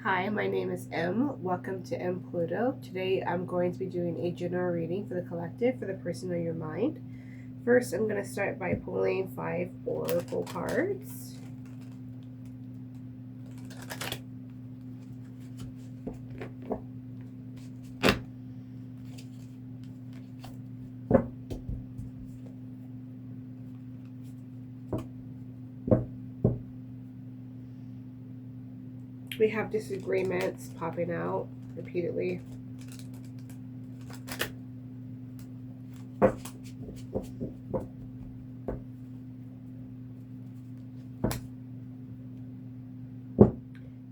Hi, my name is M. Welcome to M Pluto. Today I'm going to be doing a general reading for the collective for the person on your mind. First, I'm going to start by pulling 5 oracle cards. We have disagreements popping out repeatedly.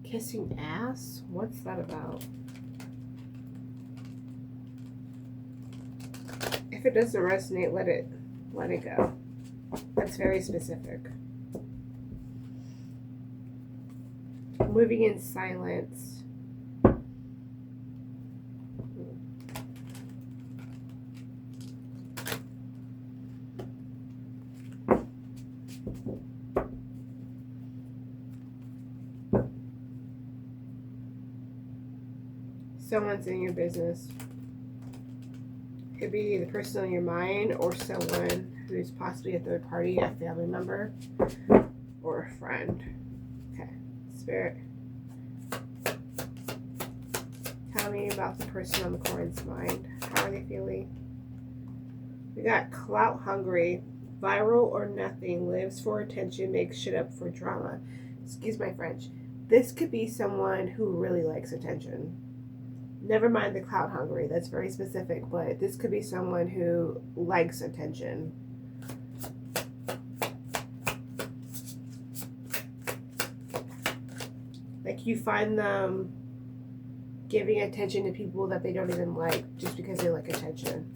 Kissing ass? What's that about? If it doesn't resonate, let it go. That's very specific. Moving in silence. Someone's in your business. Could be the person on your mind or someone who's possibly a third party, a family member, or a friend. Okay, Spirit, tell me about the person on the card's mind. How are they feeling? We got clout hungry, viral or nothing, lives for attention, makes shit up for drama. Excuse my French. This could be someone who really likes attention. Never mind the clout hungry, that's very specific, but this could be someone who likes attention. Like you find them giving attention to people that they don't even like just because they like attention.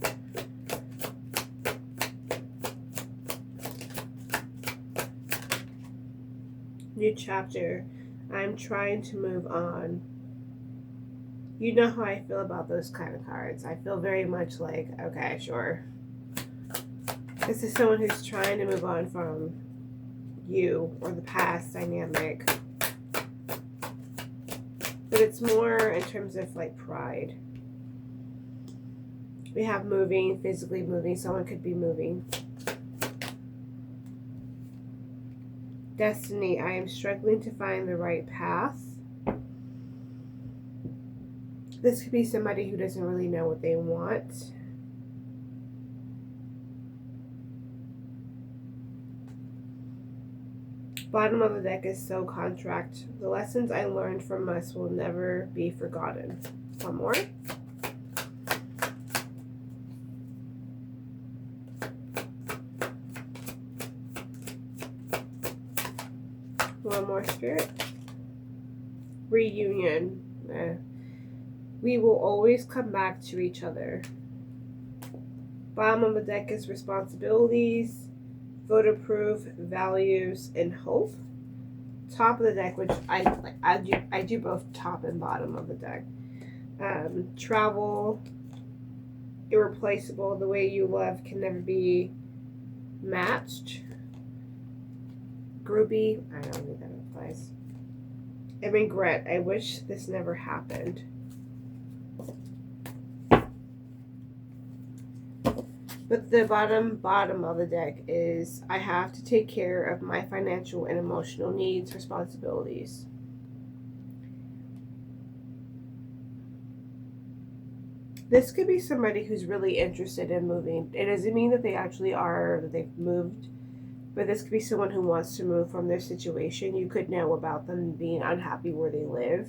New chapter. I'm trying to move on. You know how I feel about those kind of cards. I feel very much like, okay, sure. This is someone who's trying to move on from you or the past dynamic. But it's more in terms of like pride. We have moving, physically moving. Someone could be moving. Destiny. I am struggling to find the right path. This could be somebody who doesn't really know what they want. Bottom of the deck is so contract. The lessons I learned from us will never be forgotten. One more. One more, Spirit. Reunion. We will always come back to each other. Bottom of the deck is responsibilities, voter proof, values, and hope. Top of the deck, which I do both top and bottom of the deck. Travel, irreplaceable. The way you love can never be matched. Groupie, I don't think that applies. And regret. I wish this never happened. But the bottom of the deck is I have to take care of my financial and emotional needs, responsibilities. This could be somebody who's really interested in moving. It doesn't mean that they actually are, that they've moved, but this could be someone who wants to move from their situation. You could know about them being unhappy where they live.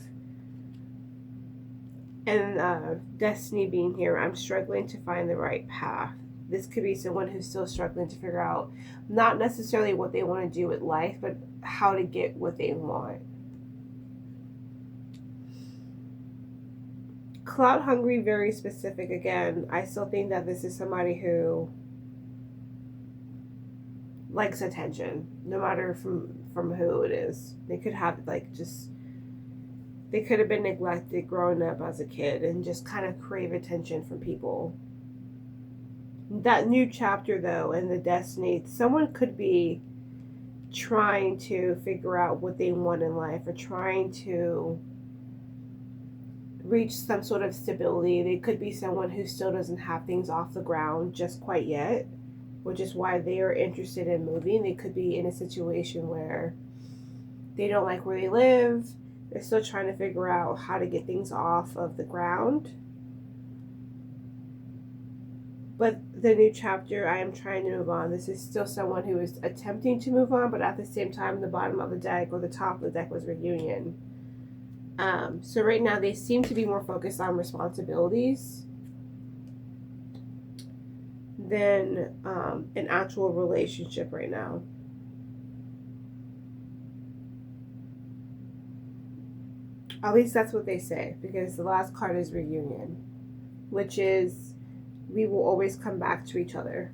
And Destiny being here, I'm struggling to find the right path. This could be someone who's still struggling to figure out not necessarily what they want to do with life, but how to get what they want. Clout hungry, very specific again. I still think that this is somebody who likes attention, no matter from who it is. They could have they could have been neglected growing up as a kid and just kind of crave attention from people. That new chapter though, and the destiny, someone could be trying to figure out what they want in life or trying to reach some sort of stability. They could be someone who still doesn't have things off the ground just quite yet, which is why they are interested in moving. They could be in a situation where they don't like where they live. They're still trying to figure out how to get things off of the ground. But the new chapter, I am trying to move on. This is still someone who is attempting to move on, but at the same time, the bottom of the deck or the top of the deck was reunion. So right now, they seem to be more focused on responsibilities than an actual relationship right now. At least that's what they say, because the last card is reunion, which is we will always come back to each other.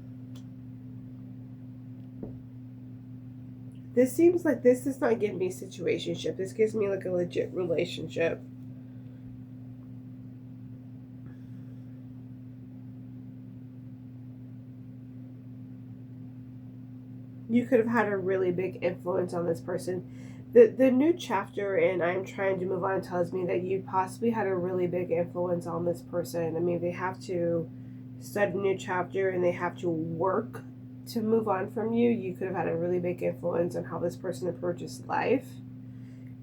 This seems like this does not give me a situationship. This gives me like a legit relationship. You could have had a really big influence on this person. The new chapter in I'm Trying to Move On tells me that you possibly had a really big influence on this person. I mean, they have to start a new chapter and they have to work to move on from you. You could have had a really big influence on how this person approaches life.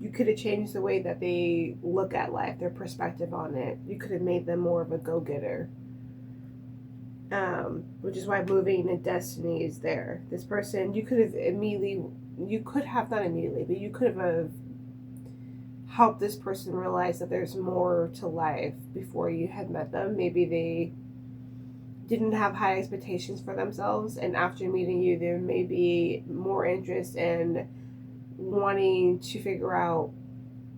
You could have changed the way that they look at life, their perspective on it. You could have made them more of a go-getter. Which is why moving and destiny is there. This person, you could have not immediately, but you could have helped this person realize that there's more to life before you had met them. Maybe they didn't have high expectations for themselves, and after meeting you, there may be more interest in wanting to figure out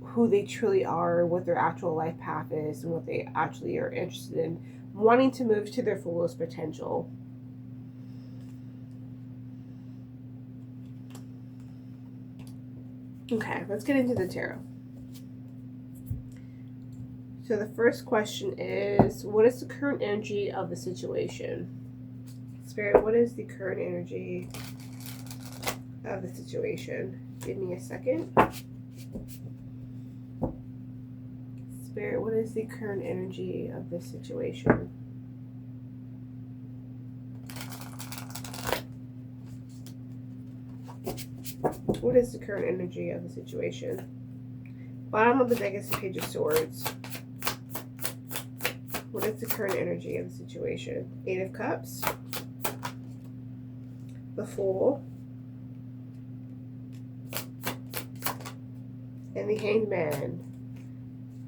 who they truly are, what their actual life path is, and what they actually are interested in, wanting to move to their fullest potential. Okay, let's get into the tarot. So the first question is, what is the current energy of the situation? Spirit, what is the current energy of the situation? Give me a second. Spirit, what is the current energy of this situation? What is the current energy of the situation? Bottom of the deck is the Page of Swords. What is the current energy of the situation? Eight of Cups. The Fool. And the Hanged Man.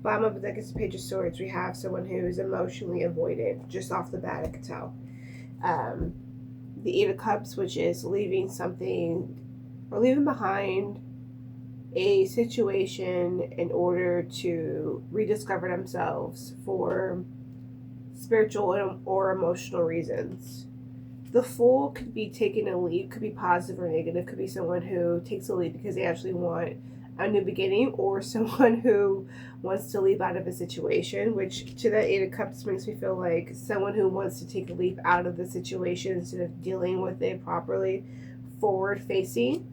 Bottom of the deck is the Page of Swords. We have someone who is emotionally avoidant. Just off the bat, I could tell. The Eight of Cups, which is leaving something or leaving behind a situation in order to rediscover themselves for spiritual or emotional reasons. The Fool could be taking a leap, could be positive or negative, could be someone who takes a leap because they actually want a new beginning, or someone who wants to leap out of a situation, which to that Eight of Cups makes me feel like someone who wants to take a leap out of the situation instead of dealing with it properly, forward facing.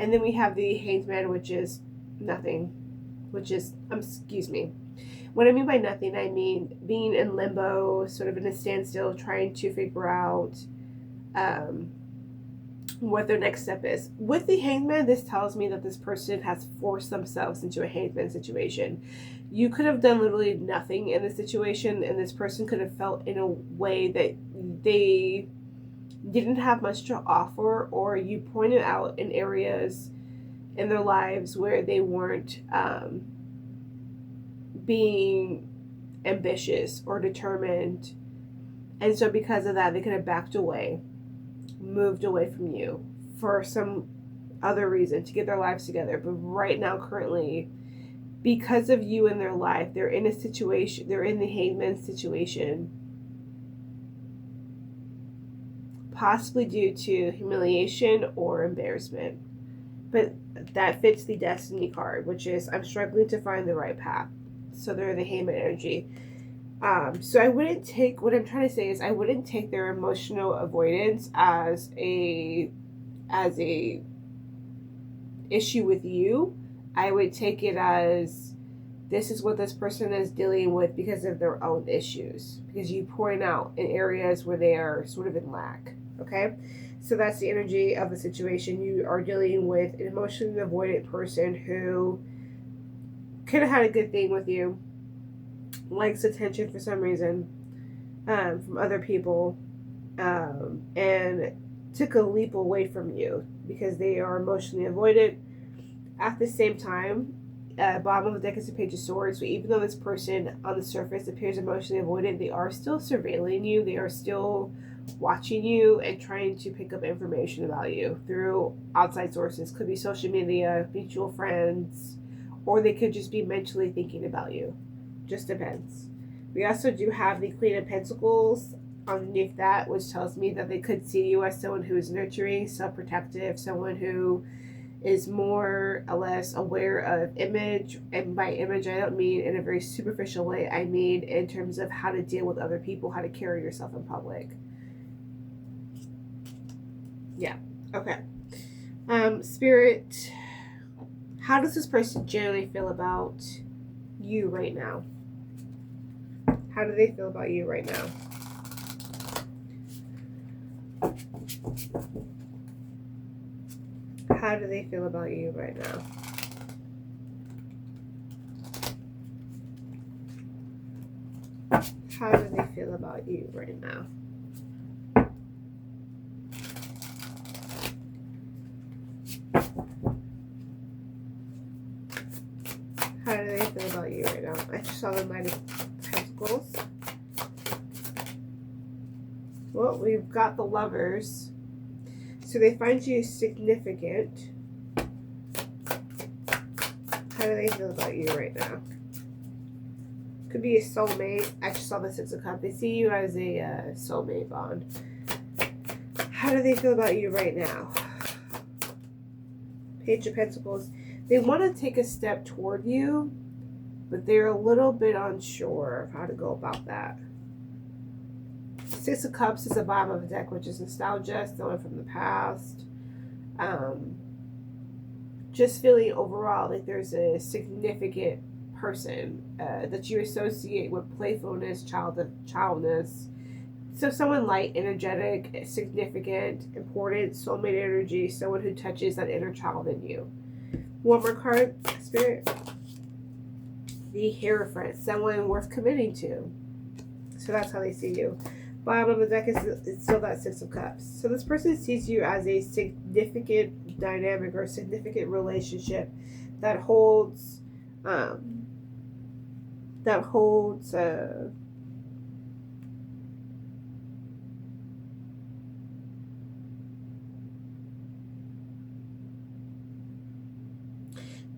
And then we have the Hanged Man, which is nothing, which is, excuse me. What I mean by nothing, I mean being in limbo, sort of in a standstill, trying to figure out what their next step is. With the Hanged Man, this tells me that this person has forced themselves into a Hanged Man situation. You could have done literally nothing in this situation, and this person could have felt in a way that they didn't have much to offer, or you pointed out in areas in their lives where they weren't being ambitious or determined, and so because of that they could have backed away, moved away from you for some other reason to get their lives together. But right now, currently, because of you in their life, they're in a situation, they're in the Hanged Man situation, possibly due to humiliation or embarrassment. But that fits the Destiny card, which is I'm struggling to find the right path. So they're the Hanged Man energy. So I wouldn't take, what I'm trying to say is I wouldn't take their emotional avoidance as a issue with you. I would take it as This is what this person is dealing with because of their own issues, because you point out in areas where they are sort of in lack. Okay, so that's the energy of the situation. You are dealing with an emotionally avoidant person who could have had a good thing with you, likes attention for some reason from other people, and took a leap away from you because they are emotionally avoidant. At the same time, bottom of the deck is a Page of Swords. So even though this person on the surface appears emotionally avoidant, they are still surveilling you. They are still watching you and trying to pick up information about you through outside sources. Could be social media, mutual friends, or they could just be mentally thinking about you. Just depends. We also do have the Queen of Pentacles underneath that, which tells me that they could see you as someone who is nurturing, self-protective, someone who is more or less aware of image. And by image, I don't mean in a very superficial way. I mean in terms of how to deal with other people, how to carry yourself in public. Yeah. Okay. Spirit, how does this person generally feel about you right now? How do they feel about you right now? How do they feel about you right now? How do they feel about you right now? How do they feel about you right now? I just saw the Knight of Pentacles. Well, we've got the Lovers. So they find you significant. How do they feel about you right now? Could be a soulmate. I just saw the Six of Cups. They see you as a soulmate bond. How do they feel about you right now? Page of Pentacles. They want to take a step toward you, but they're a little bit unsure of how to go about that. Six of Cups is the bottom of the deck, which is nostalgia, someone from the past. Just feeling overall like there's a significant person that you associate with playfulness, childness. So someone light, energetic, significant, important, soulmate energy, someone who touches that inner child in you. One more card, Spirit. The Hierophant, someone worth committing to. So that's how they see you. Bottom of the deck is still that Six of Cups. So this person sees you as a significant dynamic or significant relationship that holds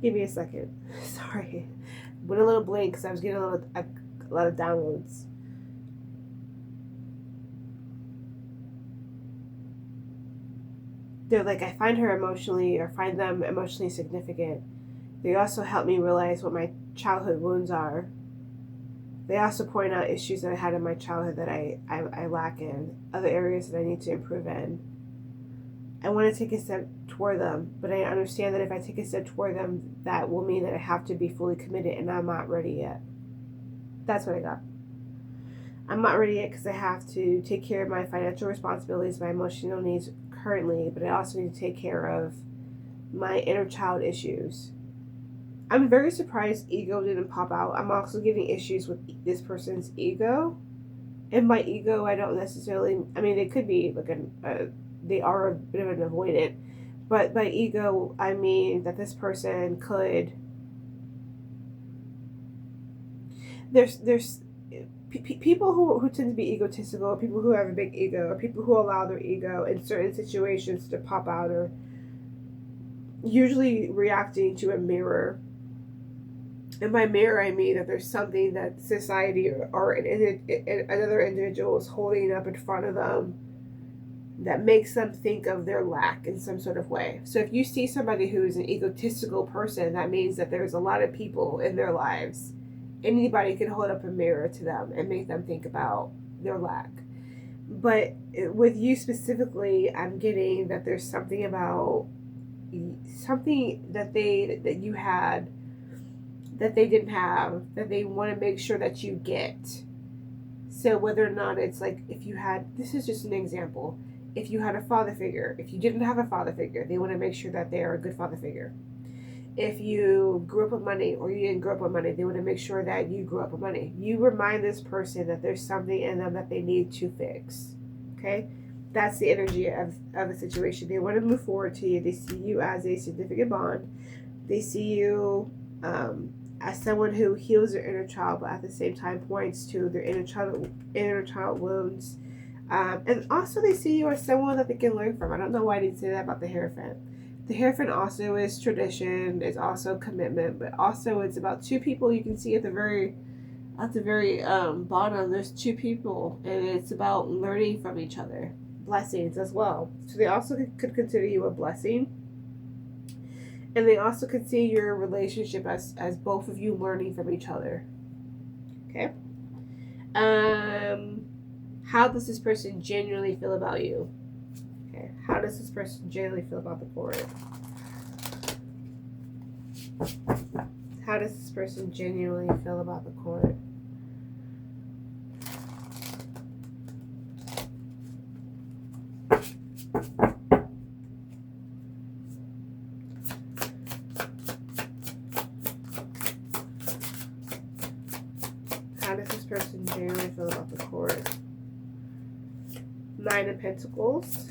give me a second. Sorry. Went a little blank because I was getting a lot of downloads. They're like, I find her emotionally, or find them emotionally significant. They also help me realize what my childhood wounds are. They also point out issues that I had in my childhood that I lack in, other areas that I need to improve in. I want to take a step toward them, but I understand that if I take a step toward them, that will mean that I have to be fully committed, and I'm not ready yet. That's what I got. I'm not ready yet because I have to take care of my financial responsibilities, my emotional needs currently, but I also need to take care of my inner child issues. I'm very surprised ego didn't pop out. I'm also getting issues with this person's ego. And by ego, I don't necessarily, I mean, they could be like they are a bit of an avoidant. But by ego, I mean that this person could, there's people who tend to be egotistical, people who have a big ego, or people who allow their ego in certain situations to pop out, or usually reacting to a mirror. And by mirror, I mean that there's something that society or another individual is holding up in front of them that makes them think of their lack in some sort of way. So if you see somebody who is an egotistical person, that means that there's a lot of people in their lives. Anybody can hold up a mirror to them and make them think about their lack. But with you specifically, I'm getting that there's something about something that you had that they didn't have, that they want to make sure that you get. So whether or not it's like, if you had, this is just an example, if you had a father figure, if you didn't have a father figure, they want to make sure that they are a good father figure. If you grew up with money or you didn't grow up with money, they want to make sure that you grew up with money. You remind this person that there's something in them that they need to fix. Okay? That's the energy of a situation. They want to move forward to you. They see you as a significant bond. They see you as someone who heals their inner child, but at the same time points to their inner child wounds. And also they see you as someone that they can learn from. I don't know why I didn't say that about the Hierophant. The Hierophant also is tradition, it's also commitment, but also it's about two people. You can see at the very bottom, there's two people, and it's about learning from each other. Blessings as well. So they also could consider you a blessing. And they also could see your relationship as both of you learning from each other. Okay? How does this person genuinely feel about you? Okay. How does this person genuinely feel about the Court? How does this person genuinely feel about the Court? How does this person genuinely feel about the Court? Nine of Pentacles.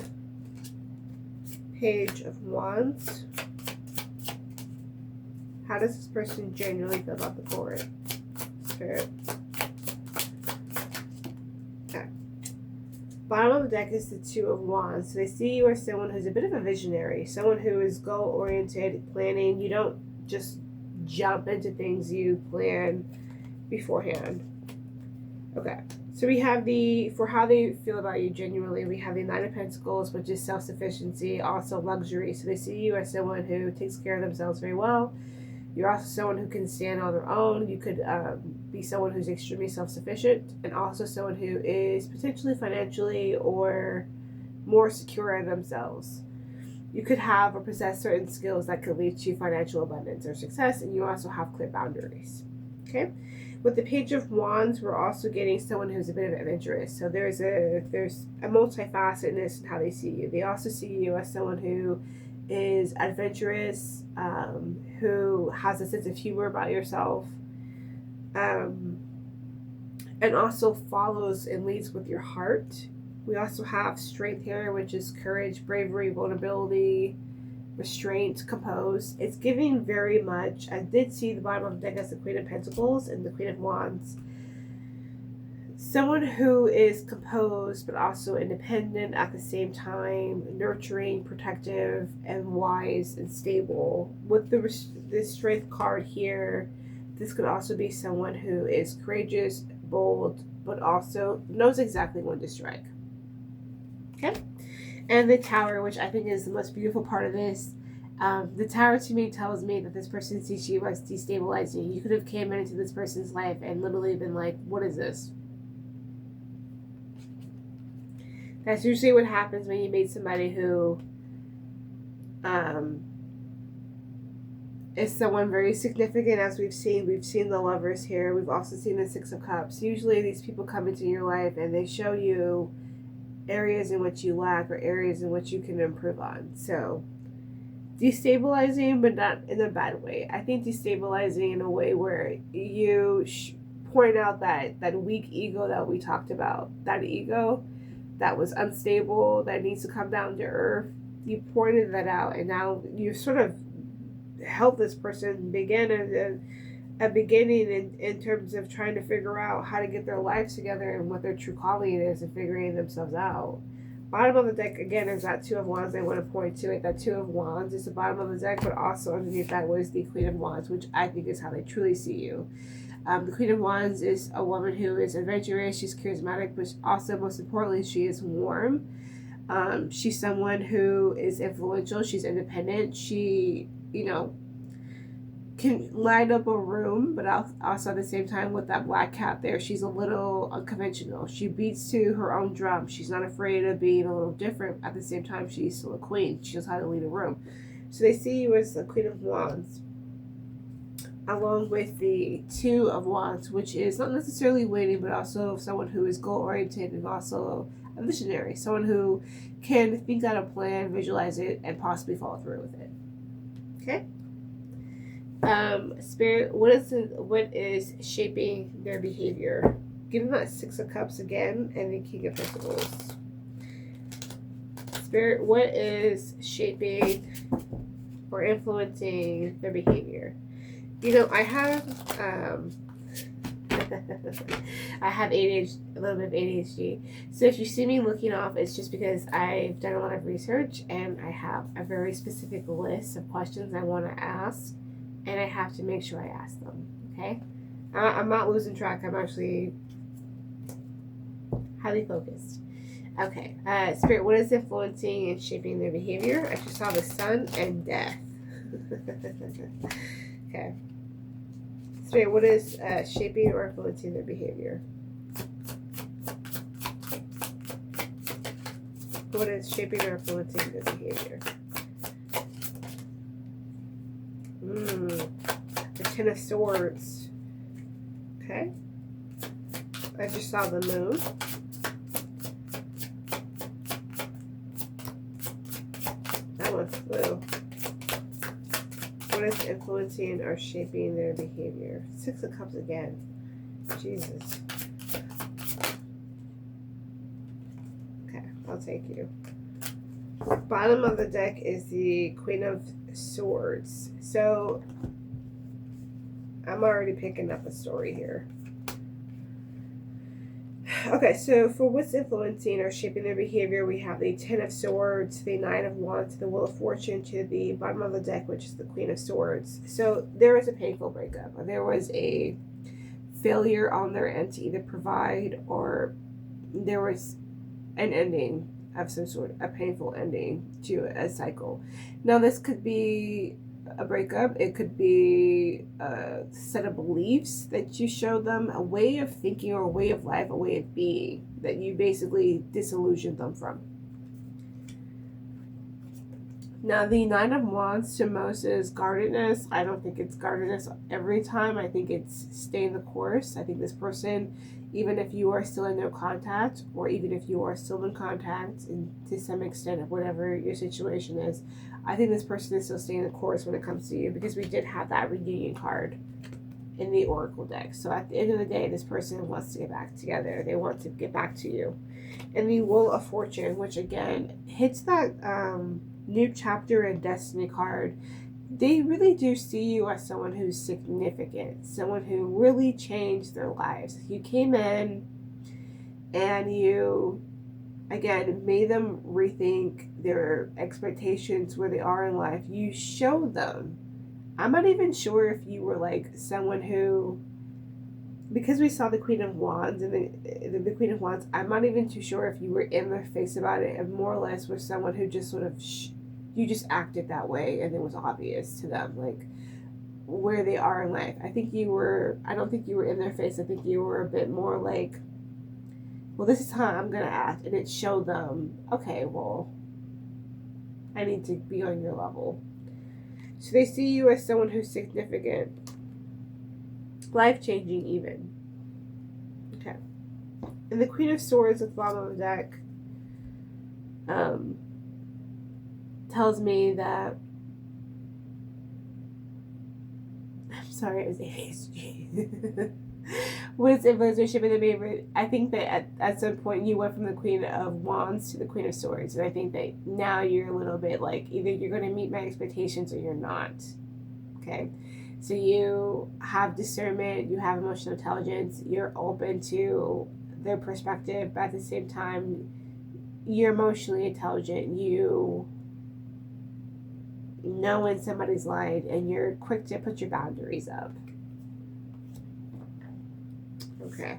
Page of Wands. How does this person genuinely feel about the Court? Spirit. Okay. Bottom of the deck is the Two of Wands. So they see you as someone who's a bit of a visionary, someone who is goal-oriented, planning. You don't just jump into things, you plan beforehand. Okay. So we have for how they feel about you genuinely, we have the Nine of Pentacles, which is self-sufficiency, also luxury. So they see you as someone who takes care of themselves very well. You're also someone who can stand on their own. You could be someone who's extremely self-sufficient, and also someone who is potentially financially or more secure in themselves. You could have or possess certain skills that could lead to financial abundance or success, and you also have clear boundaries. Okay? With the Page of Wands, we're also getting someone who's a bit of adventurous. So there's a multifacetedness in how they see you. They also see you as someone who is adventurous, who has a sense of humor about yourself, and also follows and leads with your heart. We also have strength here, which is courage, bravery, vulnerability, restraint, composed. It's giving very much. I did see the bottom of the deck as the Queen of Pentacles and the Queen of Wands. Someone who is composed but also independent at the same time, nurturing, protective, and wise and stable. With the strength card here, this could also be someone who is courageous, bold, but also knows exactly when to strike. Okay? And the Tower, which I think is the most beautiful part of this. The Tower to me tells me that this person sees you as destabilizing. You could have came into this person's life and literally been like, what is this? That's usually what happens when you meet somebody who is someone very significant, as we've seen. We've seen the Lovers here. We've also seen the Six of Cups. Usually these people come into your life and they show you areas in which you lack or areas in which you can improve on. So destabilizing, but not in a bad way. I think destabilizing in a way where you point out that weak ego that we talked about, that ego that was unstable, that needs to come down to earth. You pointed that out, and now you sort of help this person begin a beginning in terms of trying to figure out how to get their lives together and what their true calling is and figuring themselves out. Bottom of the deck, again, is that Two of Wands. I want to point to it. That Two of Wands is the bottom of the deck, but also underneath that was the Queen of Wands, which I think is how they truly see you. The Queen of Wands is a woman who is adventurous, she's charismatic, but also, most importantly, she is warm. She's someone who is influential, she's independent, she, can light up a room, but also at the same time with that black cap there, she's a little unconventional. She beats to her own drum. She's not afraid of being a little different. At the same time, she's still a queen. She knows how to lead a room. So they see you as the Queen of Wands. along with the Two of Wands, which is not necessarily waiting, but also someone who is goal-oriented and also a visionary, someone who can think out a plan, visualize it, and possibly follow through with it. Okay? Spirit, what is shaping their behavior? Give them that Six of Cups again, and the King of Pentacles. Spirit, what is shaping or influencing their behavior? You know, I have I have ADHD, a little bit of ADHD. So if you see me looking off, it's just because I've done a lot of research and I have a very specific list of questions I want to ask, and I have to make sure I ask them. Okay, I'm not losing track. I'm actually highly focused. Okay, Spirit, what is influencing and shaping their behavior? I just saw the Sun and Death. Okay. Spirit, what is shaping or influencing their behavior? What is shaping or influencing their behavior? The Ten of Swords. Okay. I just saw the Moon. That one flew. What is influencing or shaping their behavior? Six of Cups again. Jesus. Okay, I'll take you. Bottom of the deck is the Queen of Swords. So, I'm already picking up a story here. Okay, so for what's influencing or shaping their behavior, we have the Ten of Swords, the Nine of Wands, the Wheel of Fortune to the bottom of the deck, which is the Queen of Swords. So there was a painful breakup. There was a failure on their end to either provide, or there was an ending of some sort, a painful ending to a cycle. Now this could be a breakup, it could be a set of beliefs that you show them, a way of thinking or a way of life, a way of being that you basically disillusioned them from. Now the Nine of Wands to most is guardedness. I don't think it's guardedness every time. I think it's staying the course. I think this person, even if you are still in no contact, or even if you are still in contact, and to some extent of whatever your situation is, I think this person is still staying the course when it comes to you, because we did have that reunion card in the Oracle deck. So at the end of the day, this person wants to get back together. They want to get back to you. And the Wheel of Fortune, which again hits that new chapter and destiny card. They really do see you as someone who's significant, someone who really changed their lives. You came in and you, again, made them rethink their expectations, where they are in life. You showed them. I'm not even sure if you were like someone who, because we saw the Queen of Wands and the Queen of Wands, I'm not even too sure if you were in their face about it, and more or less was someone who just sort of, you just acted that way and it was obvious to them, like, where they are in life. I don't think you were in their face. I think you were a bit more like, well, this is how I'm going to act. And it showed them, okay, well, I need to be on your level. So they see you as someone who's significant, life-changing even. Okay. And the Queen of Swords at the bottom of the deck tells me that, I'm sorry, it was ADHD. What is influencership in the behavior? I think that at some point you went from the Queen of Wands to the Queen of Swords, and I think that now you're a little bit like, either you're going to meet my expectations or you're not. Okay, so you have discernment, you have emotional intelligence, you're open to their perspective, but at the same time you're emotionally intelligent. You know when somebody's lied, and you're quick to put your boundaries up. Okay.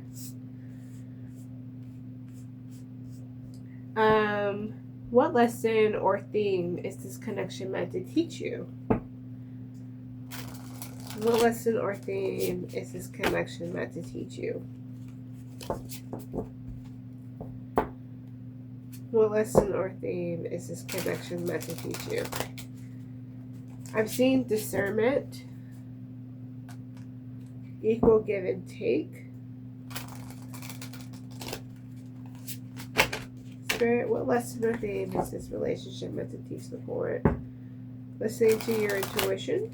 What lesson or theme is this connection meant to teach you? What lesson or theme is this connection meant to teach you? What lesson or theme is this connection meant to teach you? I'm seeing discernment. Equal give and take. Spirit, what lesson or theme is this relationship meant to teach the poet? Listening to your intuition.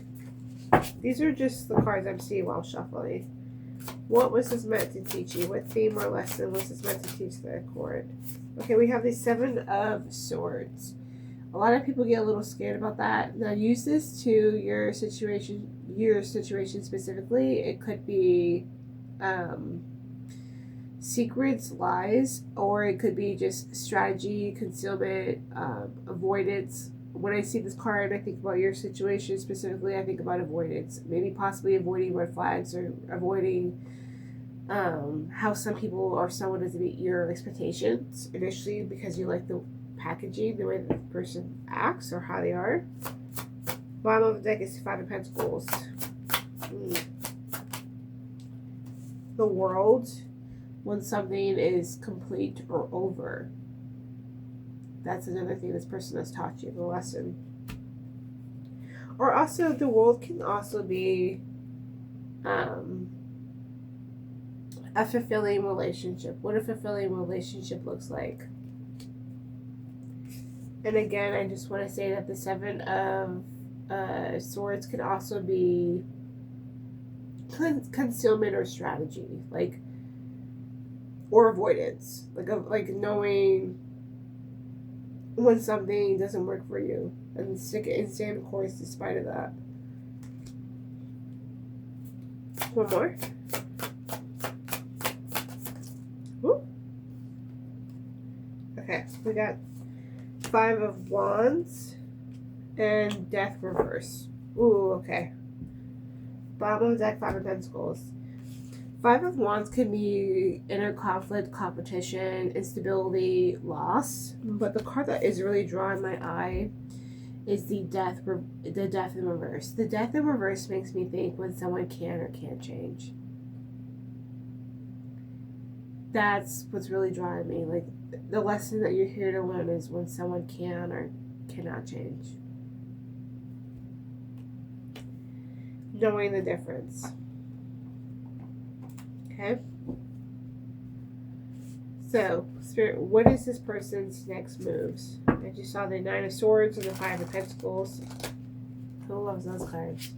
These are just the cards I'm seeing while shuffling. What was this meant to teach you? What theme or lesson was this meant to teach the court? Okay, we have the Seven of Swords. A lot of people get a little scared about that. Now use this to your situation specifically. It could be secrets, lies, or it could be just strategy, concealment, avoidance. When I see this card, I think about your situation specifically. I think about avoidance, maybe possibly avoiding red flags or avoiding how some people or someone doesn't meet your expectations initially because you like the packaging, the way that the person acts or how they are. Bottom of the deck is Five of Pentacles. The World, when something is complete or over. That's another thing this person has taught you, the lesson. Or also, the world can also be a fulfilling relationship. What a fulfilling relationship looks like. And again, I just want to say that the Seven of Swords could also be concealment or strategy, like, or avoidance, like knowing when something doesn't work for you and stick it and stay the course despite of that. One more. Woo. Okay, we got Five of Wands and Death reverse. Ooh, okay. Bottom of the deck, Five of Pentacles. Five of Wands can be inner conflict, competition, instability, loss. But the card that is really drawing my eye is the death in reverse. The death in reverse makes me think when someone can or can't change. That's what's really drawing me. Like, the lesson that you're here to learn is when someone can or cannot change. Knowing the difference. Okay? So, Spirit, what is this person's next moves? I just saw the Nine of Swords and the Five of Pentacles. Who loves those cards?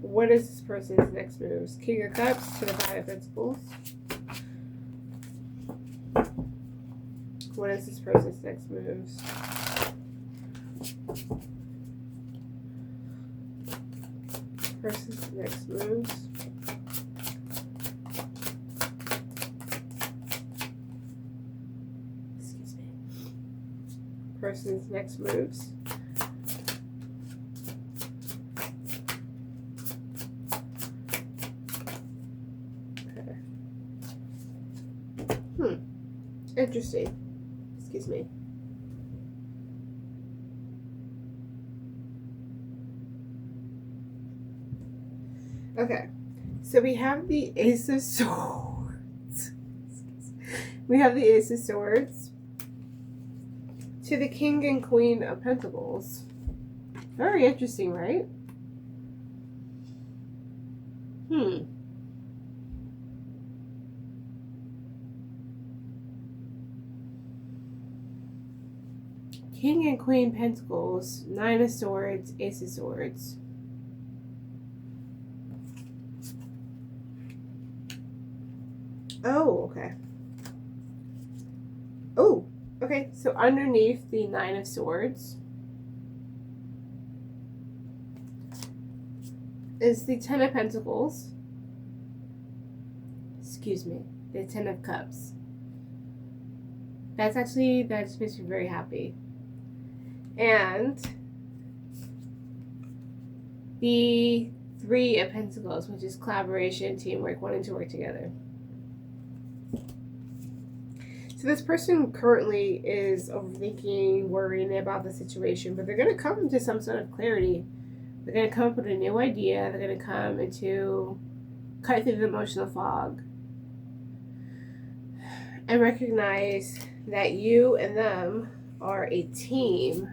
What is this person's next moves? King of Cups to the Five of Pentacles. What is this person's next moves? Person's next moves. Excuse me. Person's next moves. Okay. Interesting. Excuse me. Okay, so we have the Ace of Swords. We have the Ace of Swords to the King and Queen of Pentacles. Very interesting, right? King and Queen Pentacles, Nine of Swords, Ace of Swords. Oh, okay. Oh, okay. So underneath the Nine of Swords is the Ten of Pentacles. Excuse me, the Ten of Cups. That just makes me very happy. And the Three of Pentacles, which is collaboration, teamwork, wanting to work together. So this person currently is overthinking, worrying about the situation, but they're going to come to some sort of clarity. They're going to come up with a new idea. They're going to come into, cut through the emotional fog and recognize that you and them are a team,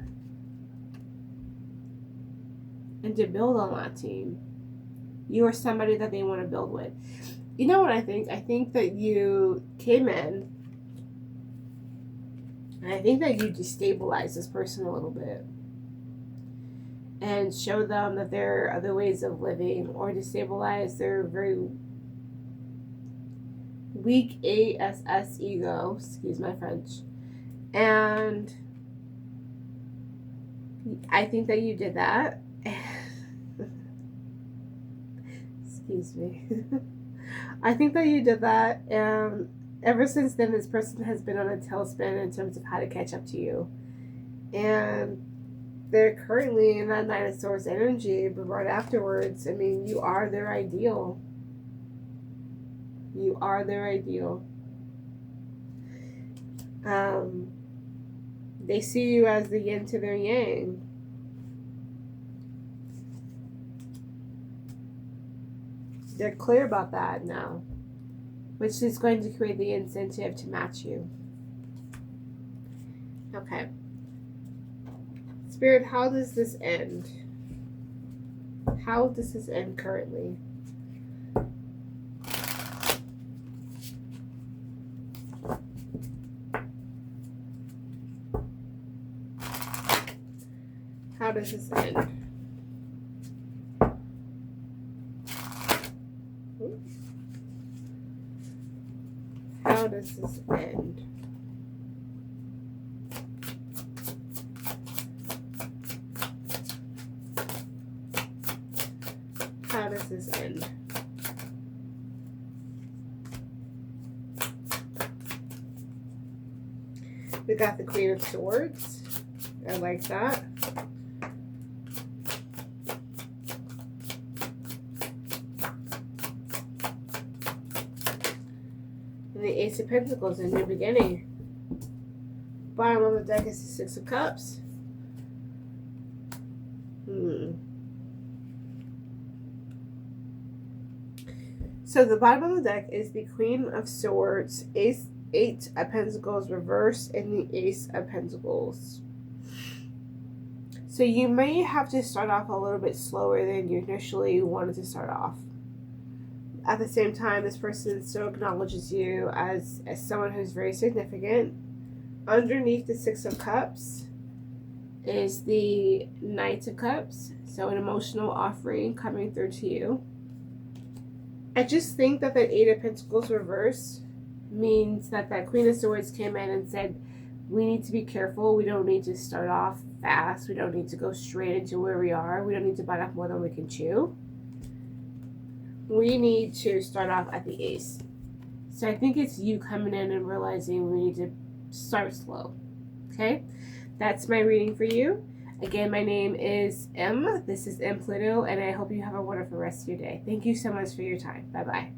and to build on that team. You are somebody that they want to build with. You know what I think? I think that you came in, and I think that you destabilized this person a little bit and show them that there are other ways of living, or destabilize their very weak ASS ego, excuse my French. And I think that you did that. Excuse me. I think that you did that, and ever since then, this person has been on a tailspin in terms of how to catch up to you. And they're currently in that Nine of Swords energy, but right afterwards, I mean, you are their ideal. You are their ideal. They see you as the yin to their yang. They're clear about that now, which is going to create the incentive to match you. Okay. Spirit, how does this end? How does this end currently? How does this end? How does this end? How does this end? We got the Queen of Swords. I like that. And the Ace of Pentacles, a new beginning. Bottom of the deck is the Six of Cups. So the bottom of the deck is the Queen of Swords, Eight of Pentacles reversed, and the Ace of Pentacles. So you may have to start off a little bit slower than you initially wanted to start off. At the same time, this person still acknowledges you as someone who's very significant. Underneath the Six of Cups is the Knight of Cups. So an emotional offering coming through to you. I just think that the Eight of Pentacles reverse means that that Queen of Swords came in and said, we need to be careful. We don't need to start off fast. We don't need to go straight into where we are. We don't need to bite off more than we can chew. We need to start off at the Ace. So I think it's you coming in and realizing we need to start slow. Okay? That's my reading for you. Again, my name is M. This is M Pluto, and I hope you have a wonderful rest of your day. Thank you so much for your time. Bye-bye.